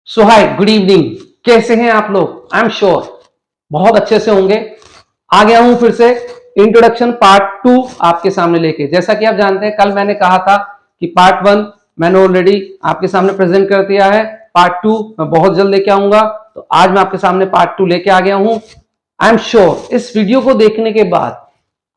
सो हाय, good evening. कैसे हैं आप लोग? आई एम श्योर बहुत अच्छे से होंगे। आ गया हूं फिर से इंट्रोडक्शन पार्ट 2 आपके सामने लेके। जैसा कि आप जानते हैं, कल मैंने कहा था कि पार्ट 1 मैंने ऑलरेडी आपके सामने प्रेजेंट कर दिया है। पार्ट 2 मैं बहुत जल्द लेके आऊंगा। तो आज मैं आपके सामने पार्ट 2 लेके आ गया हूं। आई एम श्योर इस वीडियो को देखने के बाद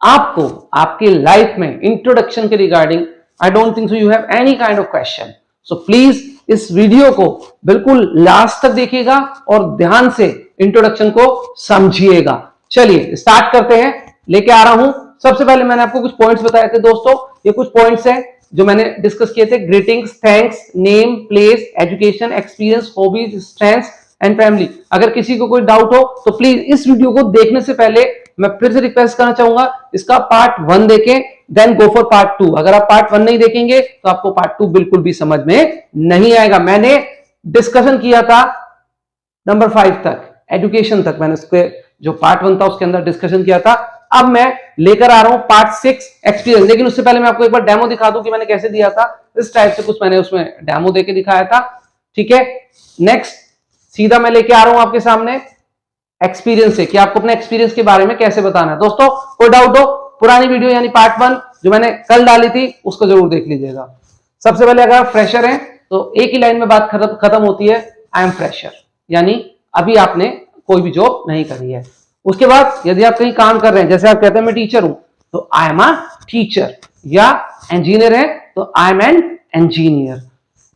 आपको आपकी लाइफ में इंट्रोडक्शन के regarding I don't think so you have any kind of question. So please इस वीडियो को बिल्कुल लास्ट तक देखिएगा और ध्यान से इंट्रोडक्शन को समझिएगा। चलिए स्टार्ट करते हैं। लेके आ रहा हूं। सबसे पहले मैंने आपको कुछ पॉइंट्स बताए थे दोस्तों। ये कुछ पॉइंट्स हैं जो मैंने डिस्कस किए थे। Greetings, thanks, name, place, education, experience, hobbies, strengths and family. अगर किसी को कोई डाउट हो तो प्लीज इस वीडियो को देखने से पहले मैं फिर से रिक्वेस्ट करना चाहूंगा, इसका पार्ट 1 देखें, देन गो फॉर पार्ट 2। अगर आप पार्ट 1 नहीं देखेंगे तो आपको पार्ट 2 बिल्कुल भी समझ में नहीं आएगा। मैंने डिस्कशन किया था नंबर 5 तक, एजुकेशन तक। मैंने उसके जो पार्ट 1 था उसके अंदर डिस्कशन किया था। अब मैं लेकर आ रहा हूं पार्ट 6 एक्सपीरियंस। लेकिन उससे पहले मैं आपको एक बार डेमो दिखा दूं कि मैंने कैसे दिया था। इस टाइप से कुछ मैंने उसमें डेमो देके दिखाया था। ठीक है, नेक्स्ट सीधा मैं लेके आ रहा हूं आपके सामने एक्सपीरियंस से कि आपको अपने एक्सपीरियंस के बारे में कैसे बताना है। दोस्तों कोई डाउट हो, पुरानी वीडियो यानी पार्ट 1 जो मैंने कल डाली थी उसको जरूर देख लीजिएगा। सबसे पहले अगर आप फ्रेशर हैं तो एक ही लाइन में बात खत्म होती है, आई एम फ्रेशर, यानी अभी आपने कोई भी जॉब नहीं करी है। उसके बाद यदि आप कहीं काम कर रहे हैं, जैसे आप कहते हैं मैं टीचर हूं, तो आई एम अ टीचर, या इंजीनियर है तो आई एम एन इंजीनियर।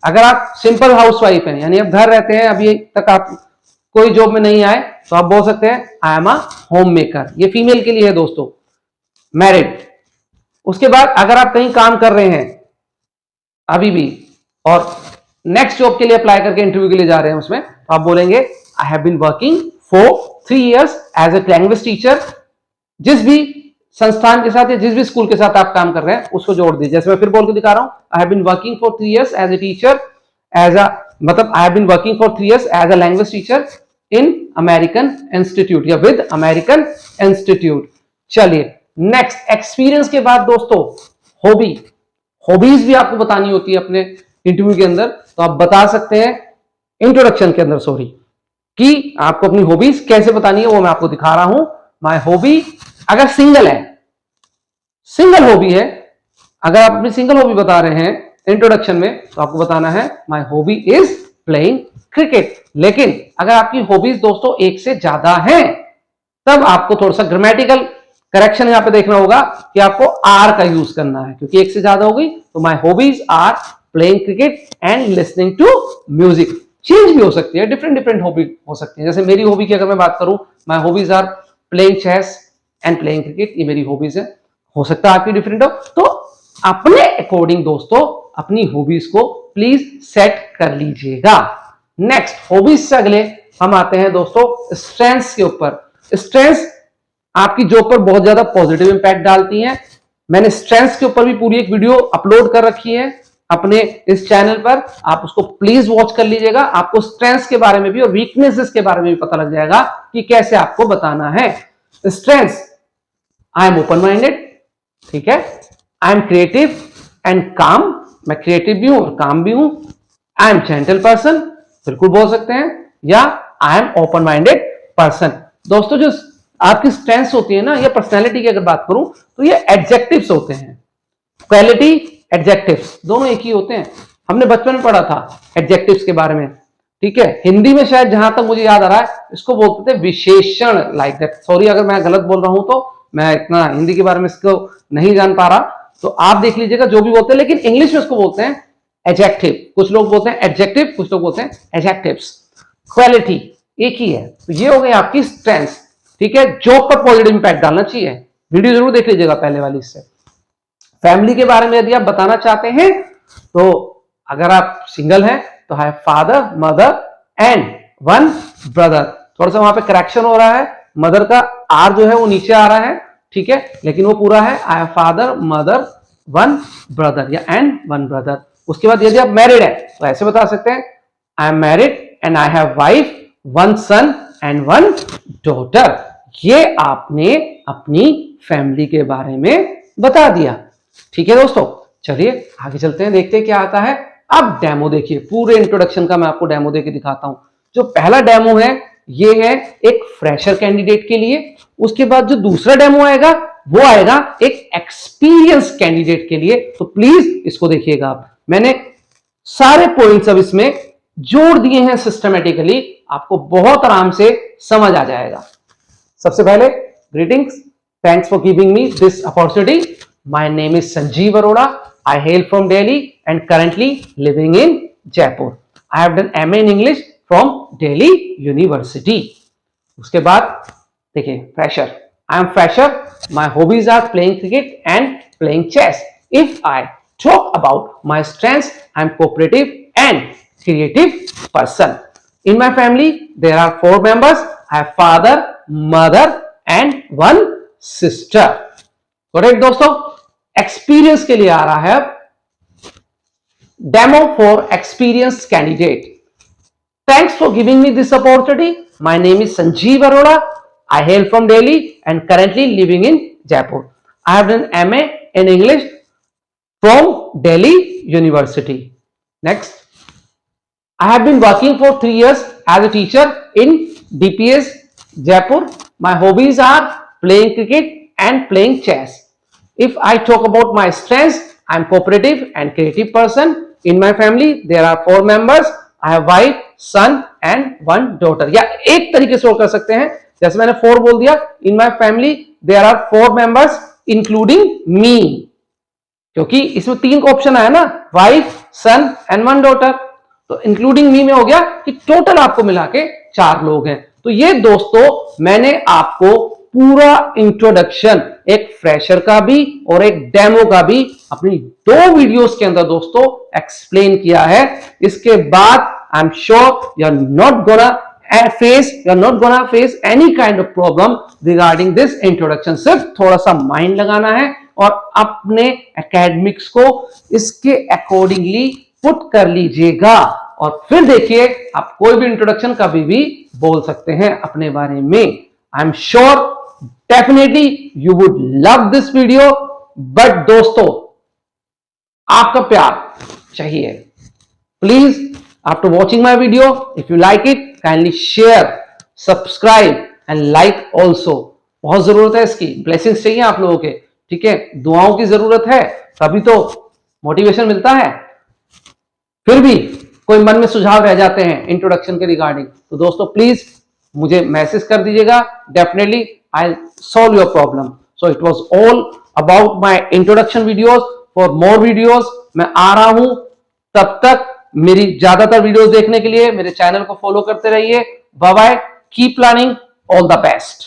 अगर आप सिंपल हाउसवाइफ हैं, यानी आप घर रहते हैं, अभी तक आप कोई जॉब में नहीं आए, तो आप बोल सकते हैं I am a home maker. ये फीमेल के लिए है दोस्तों, मैरिड। उसके बाद अगर आप कहीं काम कर रहे हैं अभी भी और नेक्स्ट जॉब के लिए अप्लाई करके इंटरव्यू के लिए जा रहे हैं, उसमें तो आप बोलेंगे I have been working for 3 years as a language teacher. जिस भी संस्थान के साथ या जिस भी स्कूल के साथ आप काम कर रहे हैं उसको जोड़ दीजिए। जैसे मैं फिर बोल के दिखा रहा हूं, I have been working for 3 years as a teacher, as a मतलब I have been working for 3 years as a language teacher in American institute या विद अमेरिकन इंस्टीट्यूट। चलिए नेक्स्ट एक्सपीरियंस के बाद दोस्तों हॉबीज भी आपको बतानी होती है अपने इंटरव्यू के अंदर। तो आप बता सकते हैं इंट्रोडक्शन के अंदर, सॉरी, कि आपको अपनी हॉबीज कैसे बतानी है, वो मैं आपको दिखा रहा हूं। माय हॉबी, अगर सिंगल है, सिंगल हॉबी है, अगर आप अपनी सिंगल हॉबी बता रहे हैं इंट्रोडक्शन में, तो आपको बताना है my hobby is playing cricket. लेकिन अगर आपकी हॉबीज दोस्तों एक से ज्यादा हैं, तब आपको थोड़ा सा ग्रामेटिकल करेक्शन यहां पे देखना होगा कि आपको आर का यूज करना है, क्योंकि एक से ज्यादा होगी। तो my hobbies are playing cricket and listening to music. Change भी हो सकती है, डिफरेंट हॉबी हो सकती है। जैसे मेरी हॉबी की अगर मैं बात करूं, my hobbies are playing chess and playing cricket, ये मेरी हॉबीज है। हो सकता है आपकी डिफरेंट हो। तो अपने अकॉर्डिंग दोस्तों अपनी हॉबीज को प्लीज सेट कर लीजिएगा। नेक्स्ट हॉबीज से अगले हम आते हैं दोस्तों स्ट्रेंथ्स के ऊपर। स्ट्रेंथ्स आपकी जॉब पर बहुत ज्यादा पॉजिटिव इंपैक्ट डालती हैं। मैंने स्ट्रेंथ्स के ऊपर भी पूरी एक वीडियो अपलोड कर रखी है अपने इस चैनल पर, आप उसको प्लीज वॉच कर लीजिएगा। आपको स्ट्रेंथ्स के बारे में भी और वीकनेसेस के बारे में भी पता लग जाएगा कि कैसे आपको बताना है। Strengths, I am open minded, ठीक है, आई एम क्रिएटिव एंड काम, मैं क्रिएटिव भी हूं और काम भी हूं। आई एम जेंटल पर्सन, बिल्कुल बोल सकते हैं, या I am open minded person. दोस्तों जो आपकी स्ट्रेंथ्स होती है ना, या पर्सनैलिटी की अगर बात करूं तो ये एडजेक्टिव्स होते हैं। क्वालिटी, एडजेक्टिव्स दोनों एक ही होते हैं। हमने बचपन में पढ़ा था एडजेक्टिव्स के बारे में, ठीक है। हिंदी में शायद जहां तक मुझे याद आ रहा है इसको बोलते थे विशेषण, लाइक दैट। सॉरी अगर मैं गलत बोल रहा हूं, तो मैं इतना हिंदी के बारे में इसको नहीं जान पा रहा, तो आप देख लीजिएगा जो भी बोलते हैं। लेकिन इंग्लिश में इसको बोलते हैं एडजेक्टिव। कुछ लोग बोलते हैं एडजेक्टिव, कुछ लोग बोलते हैं एडजेक्टिव्स। क्वालिटी एक ही है। तो ये हो गई आपकी स्ट्रेंथ्स, ठीक है। जॉब पर पॉजिटिव इंपैक्ट डालना चाहिए। वीडियो जरूर देख लीजिएगा पहले वाली इससे। फैमिली के बारे में यदि आप बताना चाहते हैं, तो अगर आप सिंगल हैं तो है फादर, मदर एंड 1 ब्रदर। थोड़ा सा वहां पे करेक्शन हो रहा है, मदर का आर जो है वो नीचे आ रहा है, ठीक है, लेकिन वो पूरा है I have father, mother, 1 brother या एंड 1 ब्रदर। उसके बाद यदि आप मैरिड है तो ऐसे बता सकते हैं I am married and I have wife, 1 son and 1 daughter. ये आपने अपनी फैमिली के बारे में बता दिया, ठीक है दोस्तों। चलिए आगे चलते हैं, देखते हैं क्या आता है अब डेमो देखिए, पूरे इंट्रोडक्शन का मैं आपको डेमो देके दिखाता हूं। जो पहला डेमो है ये है एक फ्रेशर कैंडिडेट के लिए। उसके बाद जो दूसरा डेमो आएगा वो आएगा एक एक्सपीरियंस कैंडिडेट के लिए। तो प्लीज इसको देखिएगा आप, मैंने सारे पॉइंट्स अब इसमें जोड़ दिए हैं सिस्टमेटिकली, आपको बहुत आराम से समझ आ जाएगा। सबसे पहले greetings, thanks for giving me this opportunity. My name is Sanjeev Arora, I hail from Delhi and currently living in Jaipur. I have done MA in English from Delhi university. उसके बाद देखिए fresher, I am fresher, my hobbies are playing cricket and playing chess. If I talk about my strengths, I'm cooperative and creative person. In my family, there are 4 members. I have father, mother and 1 sister. Correct दोस्तों? Experience के लिए आ रहा है demo for experience candidate. Thanks for giving me this opportunity. My name is Sanjeev Arora. I hail from Delhi and currently living in Jaipur. I have done MA in English from Delhi University. Next, I have been working for 3 years as a teacher in DPS Jaipur. My hobbies are playing cricket and playing chess. If I talk about my strengths, I am cooperative and creative person. In my family, there are 4 members. I have wife, son and 1 daughter. या एक तरीके से और कर सकते हैं, जैसे मैंने 4 बोल दिया। In my family, there are 4 members including me. क्योंकि इसमें 3 का ऑप्शन आया ना, वाइफ, सन एंड 1 डॉटर, तो इंक्लूडिंग मी में हो गया कि टोटल आपको मिला के 4 लोग हैं। तो ये दोस्तों मैंने आपको पूरा इंट्रोडक्शन एक फ्रेशर का भी और एक डेमो का भी अपनी 2 वीडियोस के अंदर दोस्तों एक्सप्लेन किया है। इसके बाद I am sure you are not gonna face any kind of problem regarding this introduction. सिर्फ थोड़ा सा माइंड लगाना है और अपने एकेडमिक्स को इसके अकॉर्डिंगली पुट कर लीजिएगा, और फिर देखिए आप कोई भी इंट्रोडक्शन कभी भी बोल सकते हैं अपने बारे में। आई am sure definitely you would love this video. But दोस्तों आपका प्यार चाहिए। Please after watching my video, if you like it, kindly share, subscribe and like also. बहुत जरूरत है इसकी, ब्लेसिंग्स चाहिए आप लोगों के, ठीक है, दुआओं की जरूरत है, तभी तो मोटिवेशन मिलता है। फिर भी कोई मन में सुझाव रह जाते हैं इंट्रोडक्शन के रिगार्डिंग, तो दोस्तों प्लीज मुझे मैसेज कर दीजिएगा, definitely I solve your problem. So it was all about my introduction videos. For more videos मैं आ रहा हूं, तब तक मेरी ज्यादातर वीडियोस देखने के लिए मेरे चैनल को फॉलो करते रहिए। Bye bye, keep planning, all the best.